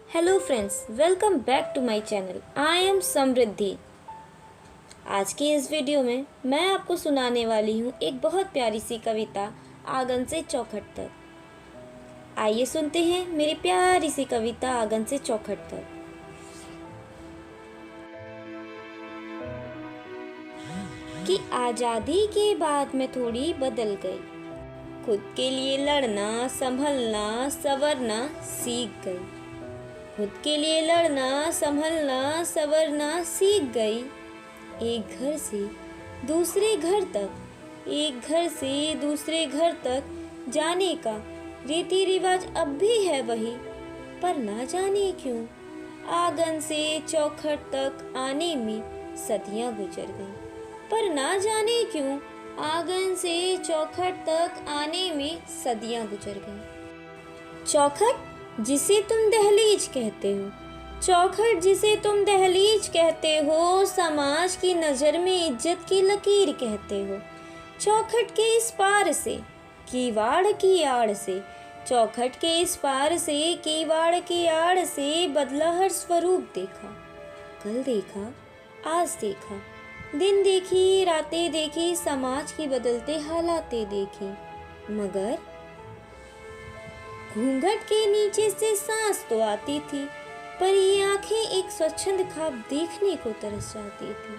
Hello friends, welcome back to my channel. I am Samriddhi. आज की इस वीडियो में मैं आपको सुनाने वाली हूँ एक बहुत प्यारी सी कविता, आंगन से चौखट तक। आइए सुनते हैं मेरी प्यारी सी कविता, आंगन से चौखट तक। कि आज़ादी के बाद मैं थोड़ी बदल गई, खुद के लिए लड़ना, संभलना, संवरना सीख गई। खुद के लिए लड़ना, संभलना, संवरना सीख गई। एक घर से दूसरे घर तक, एक घर से दूसरे घर तक जाने का रीति रिवाज अब भी है वही, पर ना जाने क्यों आंगन से चौखट तक आने में सदियां गुजर गई। पर ना जाने क्यों आंगन से चौखट तक आने में सदियां गुजर गई। चौखट जिसे तुम दहलीज कहते हो, चौखट जिसे तुम दहलीज कहते हो, समाज की नज़र में इज्जत की लकीर कहते हो। चौखट के इस पार से कीवाड़ की आड़ से, चौखट के इस पार से कीवाड़ की आड़ से बदला हर स्वरूप देखा। कल देखा, आज देखा, दिन देखी, रातें देखी, समाज की बदलते हालातें देखी। मगर घूंघट के नीचे से सांस तो आती थी, पर ये आंखें एक स्वच्छंद ख्वाब देखने को तरस जाती थी।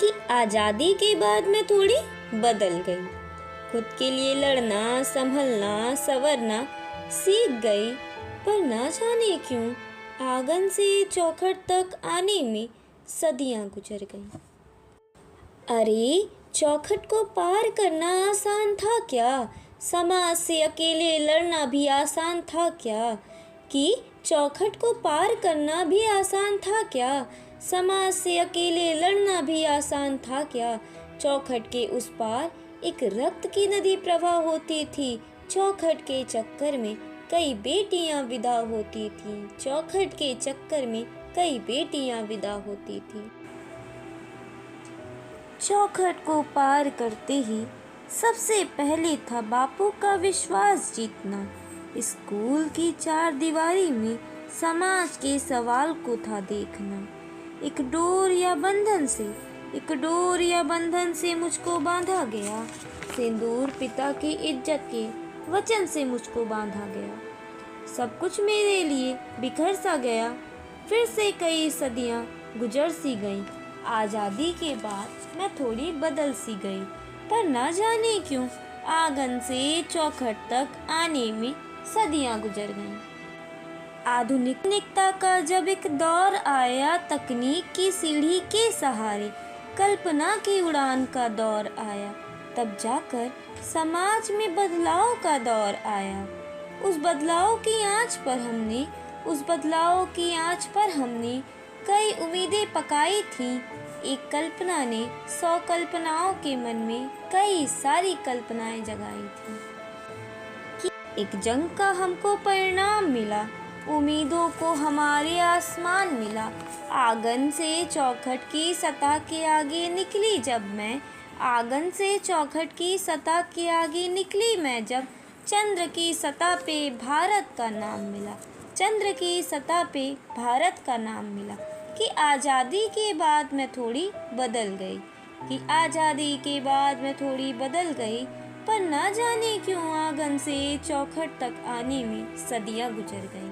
कि आज़ादी के बाद मैं थोड़ी बदल गई, खुद के लिए लड़ना, संभलना, संवरना सीख गई। पर ना जाने क्यों आंगन से चौखट तक आने में सदियां गुजर गईं। अरे चौखट को पार करना आसान था क्या? समाज से अकेले लड़ना भी आसान था क्या? कि चौखट को पार करना भी आसान था क्या? समाज से अकेले लड़ना भी आसान था क्या? चौखट के उस पार एक रक्त की नदी प्रवाह होती थी। चौखट के चक्कर में कई बेटियां विदा होती थीं। चौखट के चक्कर में कई बेटियां विदा होती थीं। चौखट को पार करते ही सबसे पहले था बापू का विश्वास जीतना। स्कूल की चार दीवारी में समाज के सवाल को था देखना। एक डोर या बंधन से मुझको बांधा गया। सिंदूर पिता की इज्जत के वचन से मुझको बांधा गया। सब कुछ मेरे लिए बिखर सा गया। फिर से कई सदियां गुजर सी गईं। आज़ादी के बाद मैं थोड़ी बदल सी गई, पर ना जाने क्यों आंगन से चौखट तक आने में सदियां गुजर गईं। आधुनिकता का जब एक दौर आया, तकनीक की सीढ़ी के सहारे कल्पना की उड़ान का दौर आया, तब जाकर समाज में बदलाव का दौर आया। उस बदलाव की आंच पर हमने कई उम्मीदें पकाई थीं। एक कल्पना ने 100 कल्पनाओं के मन में कई सारी कल्पनाएं जगाई थीं। कि एक जंग का हमको परिणाम मिला, उम्मीदों को हमारे आसमान मिला। आंगन से चौखट की सतह के आगे निकली जब मैं, आंगन से चौखट की सतह के आगे निकली मैं जब, चंद्र की सतह पे भारत का नाम मिला, चंद्र की सतह पे भारत का नाम मिला। कि आज़ादी के बाद मैं थोड़ी बदल गई, कि आज़ादी के बाद मैं थोड़ी बदल गई, पर ना जाने क्यों आंगन से चौखट तक आने में सदियां गुजर गईं।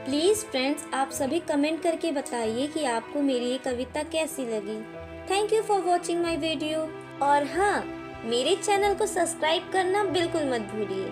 प्लीज़ फ्रेंड्स, आप सभी कमेंट करके बताइए कि आपको मेरी ये कविता कैसी लगी। Thank you for watching my video. और हाँ, मेरे चैनल को सब्सक्राइब करना बिल्कुल मत भूलिए।